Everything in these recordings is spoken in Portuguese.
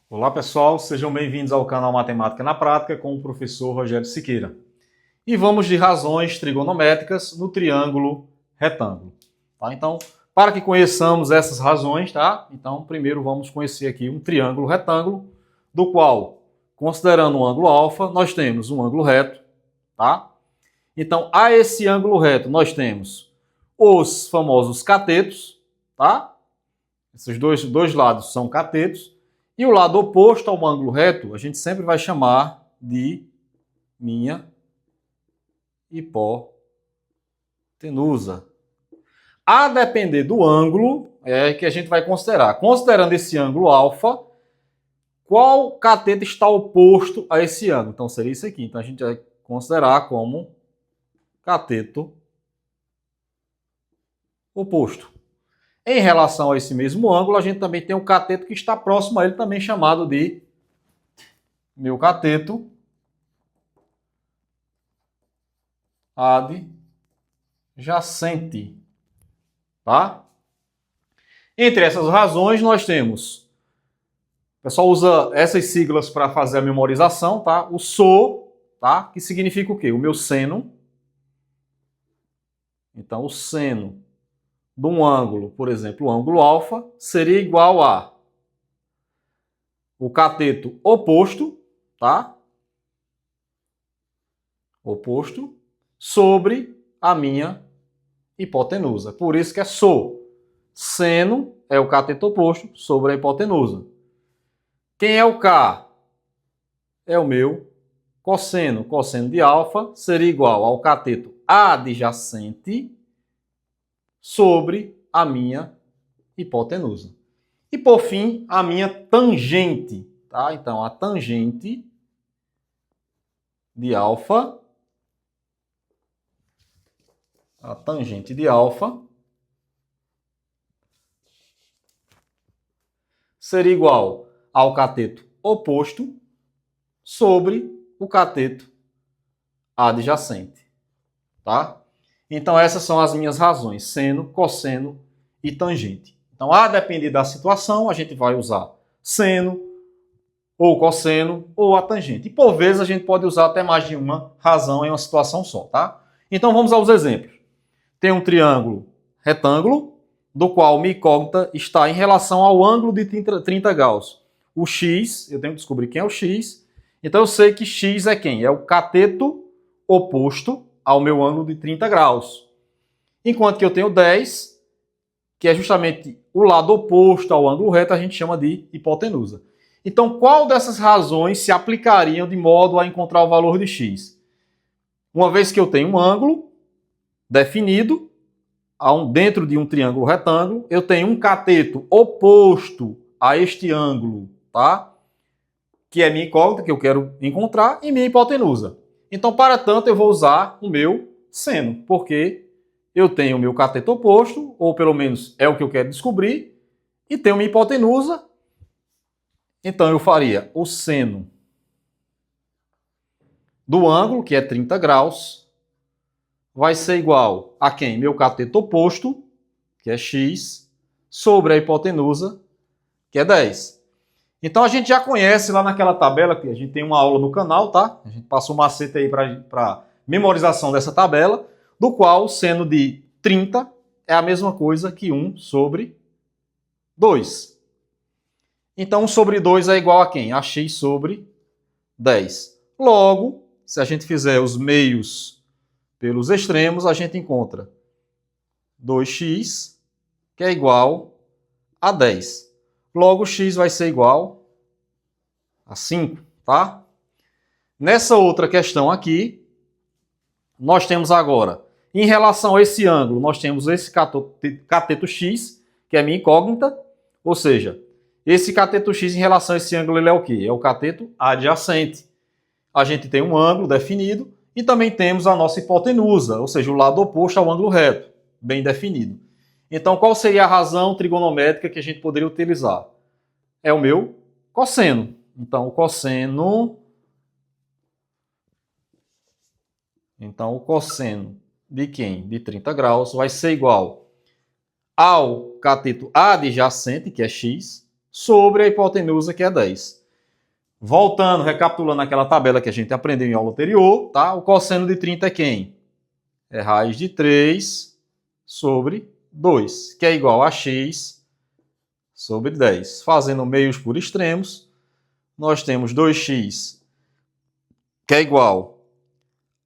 Olá pessoal, sejam bem-vindos ao canal Matemática na Prática com o professor Rogério Siqueira. E vamos de razões trigonométricas no triângulo retângulo. Tá? Então, para que conheçamos essas razões, tá? Então, primeiro vamos conhecer aqui um triângulo retângulo, do qual, considerando um ângulo alfa, nós temos um ângulo reto, tá? Então, a esse ângulo reto nós temos os famosos catetos, tá? Esses dois lados são catetos. E o lado oposto ao ângulo reto, a gente sempre vai chamar de minha hipotenusa. A depender do ângulo é que a gente vai considerar. Considerando esse ângulo alfa, qual cateto está oposto a esse ângulo? Então seria isso aqui. Então a gente vai considerar como cateto oposto. Em relação a esse mesmo ângulo, a gente também tem um cateto que está próximo a ele, também chamado de meu cateto adjacente. Tá? Entre essas razões, nós temos... O pessoal usa essas siglas para fazer a memorização, tá? O SO, tá? Que significa o quê? O meu seno. Então, o seno de um ângulo, por exemplo, o ângulo alfa, seria igual a o cateto oposto, tá? Oposto, sobre a minha hipotenusa. Por isso que é SO. Seno é o cateto oposto sobre a hipotenusa. Quem é o K? É o meu cosseno. Cosseno de alfa seria igual ao cateto adjacente sobre a minha hipotenusa. E por fim, a minha tangente. Tá? Então, a tangente de alfa. A tangente de alfa seria igual ao cateto oposto sobre o cateto adjacente. Tá? Então, essas são as minhas razões: seno, cosseno e tangente. Então, a depender da situação, a gente vai usar seno, ou cosseno, ou a tangente. E, por vezes, a gente pode usar até mais de uma razão em uma situação só. Tá? Então, vamos aos exemplos. Tem um triângulo retângulo, do qual minha incógnita está em relação ao ângulo de 30 graus. O x, eu tenho que descobrir quem é o x. Então, eu sei que x é quem? É o cateto oposto ao meu ângulo de 30 graus. Enquanto que eu tenho 10, que é justamente o lado oposto ao ângulo reto, a gente chama de hipotenusa. Então, qual dessas razões se aplicariam de modo a encontrar o valor de x? Uma vez que eu tenho um ângulo definido, dentro de um triângulo retângulo, eu tenho um cateto oposto a este ângulo, tá? Que é minha incógnita, que eu quero encontrar, e minha hipotenusa. Então, para tanto, eu vou usar o meu seno, porque eu tenho o meu cateto oposto, ou pelo menos é o que eu quero descobrir, e tenho minha hipotenusa. Então, eu faria o seno do ângulo, que é 30 graus, vai ser igual a quem? Meu cateto oposto, que é x, sobre a hipotenusa, que é 10. Então a gente já conhece lá naquela tabela, que a gente tem uma aula no canal, tá? A gente passou um macete aí para memorização dessa tabela, do qual o seno de 30 é a mesma coisa que 1 sobre 2. Então 1 sobre 2 é igual a quem? A x sobre 10. Logo, se a gente fizer os meios pelos extremos, a gente encontra 2x, que é igual a 10. Logo, x vai ser igual a 5, tá? Nessa outra questão aqui, nós temos agora, em relação a esse ângulo, nós temos esse cateto x, que é minha incógnita, ou seja, esse cateto x em relação a esse ângulo, ele é o quê? É o cateto adjacente. A gente tem um ângulo definido, e também temos a nossa hipotenusa, ou seja, o lado oposto ao ângulo reto, bem definido. Então, qual seria a razão trigonométrica que a gente poderia utilizar? É o meu cosseno. Então, o cosseno de quem? De 30 graus vai ser igual ao cateto adjacente, que é x, sobre a hipotenusa, que é 10. Voltando, recapitulando aquela tabela que a gente aprendeu em aula anterior, tá? O cosseno de 30 é quem? É raiz de 3 sobre 2, que é igual a x sobre 10. Fazendo meios por extremos, nós temos 2x, que é igual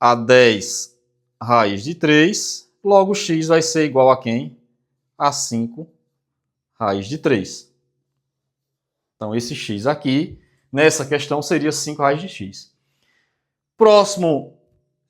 a 10 raiz de 3, logo x vai ser igual a quem? A 5 raiz de 3. Então, esse x aqui, nessa questão, seria 5 raiz de x. Próximo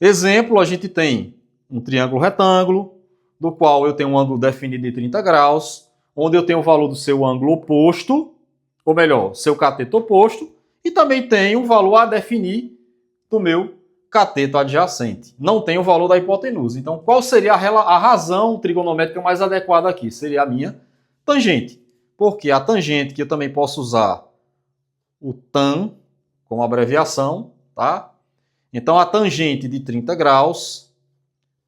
exemplo, a gente tem um triângulo retângulo, do qual eu tenho um ângulo definido de 30 graus, onde eu tenho o valor do seu ângulo oposto, ou melhor, seu cateto oposto, e também tenho o valor a definir do meu cateto adjacente. Não tem o valor da hipotenusa. Então, qual seria a razão trigonométrica mais adequada aqui? Seria a minha tangente. Porque a tangente, que eu também posso usar o tan como abreviação, tá? Então, a tangente de 30 graus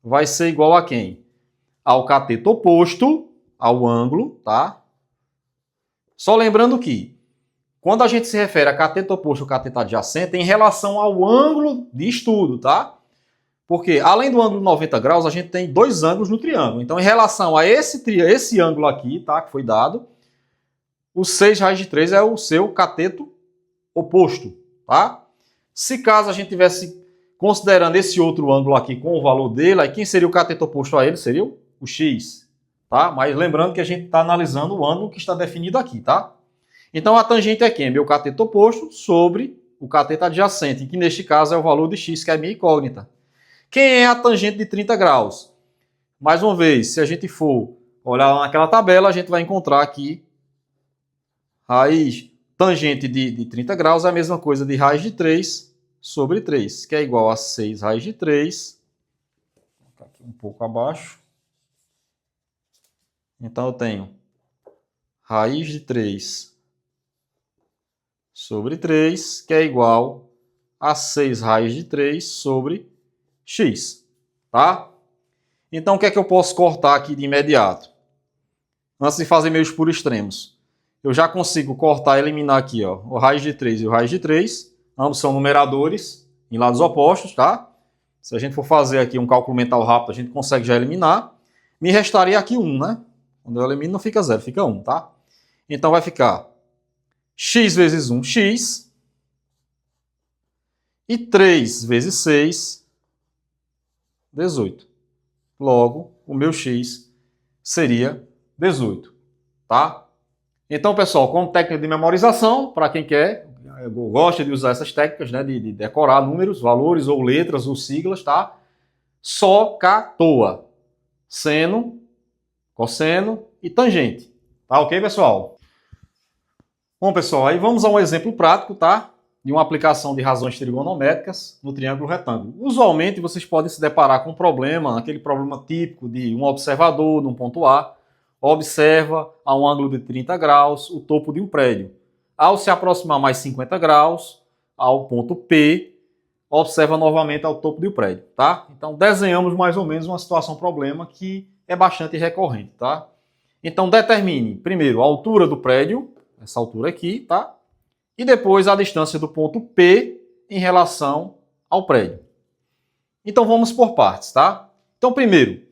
vai ser igual a quem? Ao cateto oposto, ao ângulo, tá? Só lembrando que, quando a gente se refere a cateto oposto ou cateto adjacente, é em relação ao ângulo de estudo, tá? Porque, além do ângulo 90 graus, a gente tem dois ângulos no triângulo. Então, em relação a esse ângulo aqui, tá? Que foi dado, o 6 raiz de 3 é o seu cateto oposto, tá? Se caso a gente tivesse considerando esse outro ângulo aqui com o valor dele, aí quem seria o cateto oposto a ele? Seria o x, tá? Mas lembrando que a gente está analisando o ângulo que está definido aqui, tá? Então a tangente é quem? Meu cateto oposto sobre o cateto adjacente, que neste caso é o valor de x, que é a minha incógnita. Quem é a tangente de 30 graus? Mais uma vez, se a gente for olhar naquela tabela, a gente vai encontrar aqui tangente de 30 graus é a mesma coisa de raiz de 3 sobre 3, que é igual a 6 raiz de 3. Vou colocar aqui um pouco abaixo. Então eu tenho raiz de 3 sobre 3, que é igual a 6 raiz de 3 sobre x, tá? Então o que é que eu posso cortar aqui de imediato? Antes de fazer meios por extremos. Eu já consigo cortar e eliminar aqui, ó, o raiz de 3 e o raiz de 3. Ambos são numeradores em lados opostos, tá? Se a gente for fazer aqui um cálculo mental rápido, a gente consegue já eliminar. Me restaria aqui 1, né? Quando eu elimino, não fica 0, fica 1, tá? Então vai ficar x vezes 1, x. E 3 vezes 6, 18. Logo, o meu x seria 18, tá? Então, pessoal, como técnica de memorização, para quem gosta de usar essas técnicas, né, de decorar números, valores, ou letras, ou siglas, tá? Só catoa. Seno, cosseno e tangente. Tá ok, pessoal? Bom, pessoal, aí vamos a um exemplo prático, tá? De uma aplicação de razões trigonométricas no triângulo retângulo. Usualmente, vocês podem se deparar com um problema, aquele problema típico de um observador num ponto A, observa a um ângulo de 30 graus o topo de um prédio. Ao se aproximar mais 50 graus ao ponto P, observa novamente ao topo do prédio, tá? Então desenhamos mais ou menos uma situação problema que é bastante recorrente, tá? Então determine primeiro a altura do prédio, essa altura aqui, tá? E depois a distância do ponto P em relação ao prédio. Então vamos por partes, tá? Então primeiro,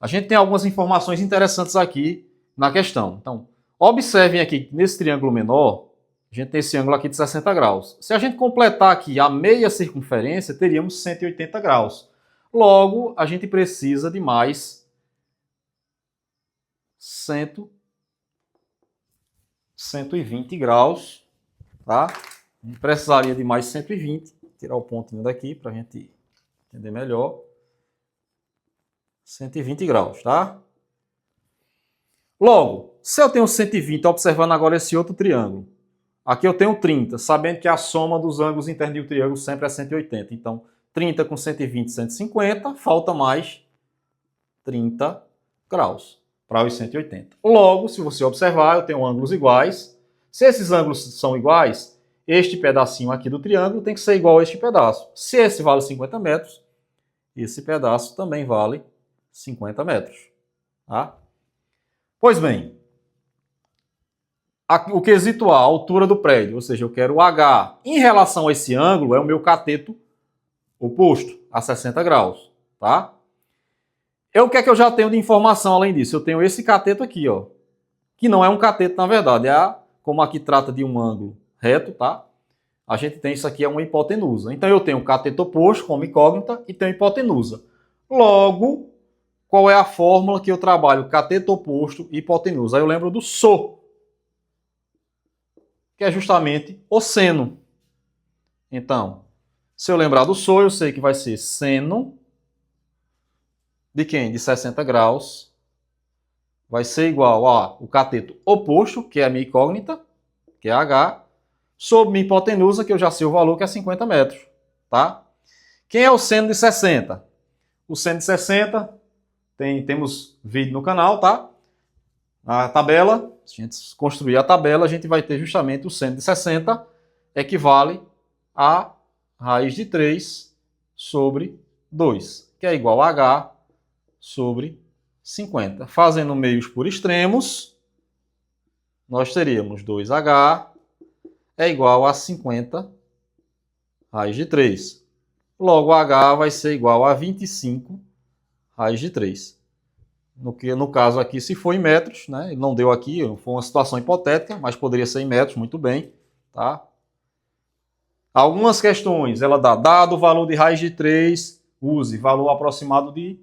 a gente tem algumas informações interessantes aqui na questão. Então, observem aqui que nesse triângulo menor, a gente tem esse ângulo aqui de 60 graus. Se a gente completar aqui a meia circunferência, teríamos 180 graus. Logo, a gente precisa de mais 120 graus, tá? A gente precisaria de mais 120. Vou tirar o pontinho daqui para a gente entender melhor. 120 graus, tá? Logo, se eu tenho 120, observando agora esse outro triângulo, aqui eu tenho 30, sabendo que a soma dos ângulos internos do triângulo sempre é 180. Então, 30 com 120, 150, falta mais 30 graus para os 180. Logo, se você observar, eu tenho ângulos iguais. Se esses ângulos são iguais, este pedacinho aqui do triângulo tem que ser igual a este pedaço. Se esse vale 50 metros, esse pedaço também vale 50 metros. Tá? Pois bem, o quesito A, a altura do prédio, ou seja, eu quero o H. Em relação a esse ângulo, é o meu cateto oposto, a 60 graus, tá? O que é que eu já tenho de informação além disso? Eu tenho esse cateto aqui, ó, que não é um cateto na verdade, como aqui trata de um ângulo reto, tá? A gente tem isso aqui, é uma hipotenusa. Então eu tenho o cateto oposto como incógnita e tenho hipotenusa. Logo, qual é a fórmula que eu trabalho? Cateto oposto e hipotenusa. Aí eu lembro do SO, que é justamente o seno. Então, se eu lembrar do SO, eu sei que vai ser seno de quem? De 60 graus. Vai ser igual ao cateto oposto, que é a minha incógnita, que é H, sobre minha hipotenusa, que eu já sei o valor, que é 50 metros. Tá? Quem é o seno de 60? O seno de 60, temos vídeo no canal, tá? A tabela, se a gente construir a tabela, a gente vai ter justamente o seno de 60 equivale a raiz de 3 sobre 2, que é igual a H sobre 50. Fazendo meios por extremos, nós teríamos 2H é igual a 50 raiz de 3. Logo, H vai ser igual a 25 raiz de 3. No caso aqui, se for em metros, né? Ele não deu aqui, foi uma situação hipotética, mas poderia ser em metros, muito bem. Tá? Algumas questões, ela dá, dado o valor de raiz de 3, use valor aproximado de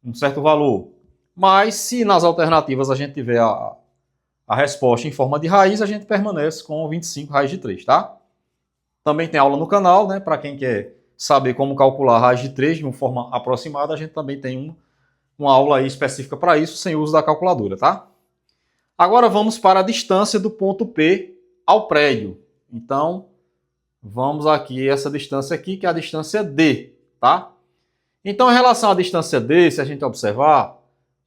um certo valor. Mas se nas alternativas a gente tiver a resposta em forma de raiz, a gente permanece com 25 raiz de 3, tá? Também tem aula no canal, né? Para quem quer saber como calcular a raiz de 3 de uma forma aproximada, a gente também tem uma aula aí específica para isso, sem uso da calculadora, tá? Agora vamos para a distância do ponto P ao prédio. Então, vamos aqui, essa distância aqui, que é a distância D, tá? Então, em relação à distância D, se a gente observar,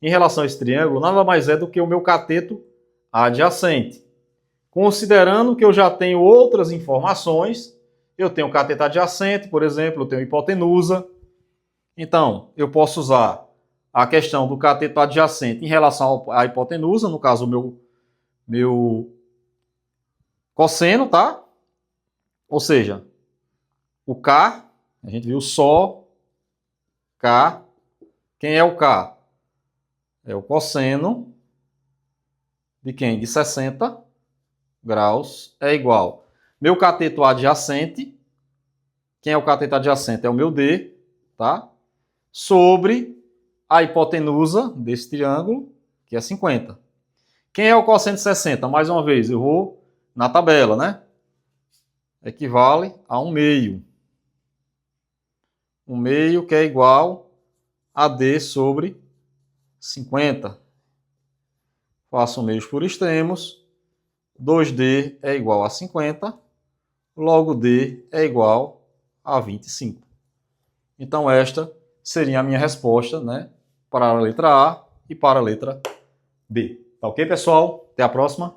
em relação a esse triângulo, nada mais é do que o meu cateto adjacente. Considerando que eu já tenho outras informações, eu tenho cateto adjacente, por exemplo, eu tenho hipotenusa. Então, eu posso usar a questão do cateto adjacente em relação à hipotenusa, no caso, o meu cosseno, tá? Ou seja, o K, a gente viu só K. Quem é o K? É o cosseno de quem? De 60 graus é igual. Meu cateto adjacente, quem é o cateto adjacente? É o meu D, tá? Sobre a hipotenusa desse triângulo, que é 50. Quem é o cosseno de 60? Mais uma vez, eu vou na tabela, né? Equivale a 1 meio. 1 meio que é igual a D sobre 50. Faço meios por extremos. 2D é igual a 50. Logo, D é igual a 25. Então, esta seria a minha resposta, né? Para a letra A e para a letra B. Tá ok, pessoal? Até a próxima.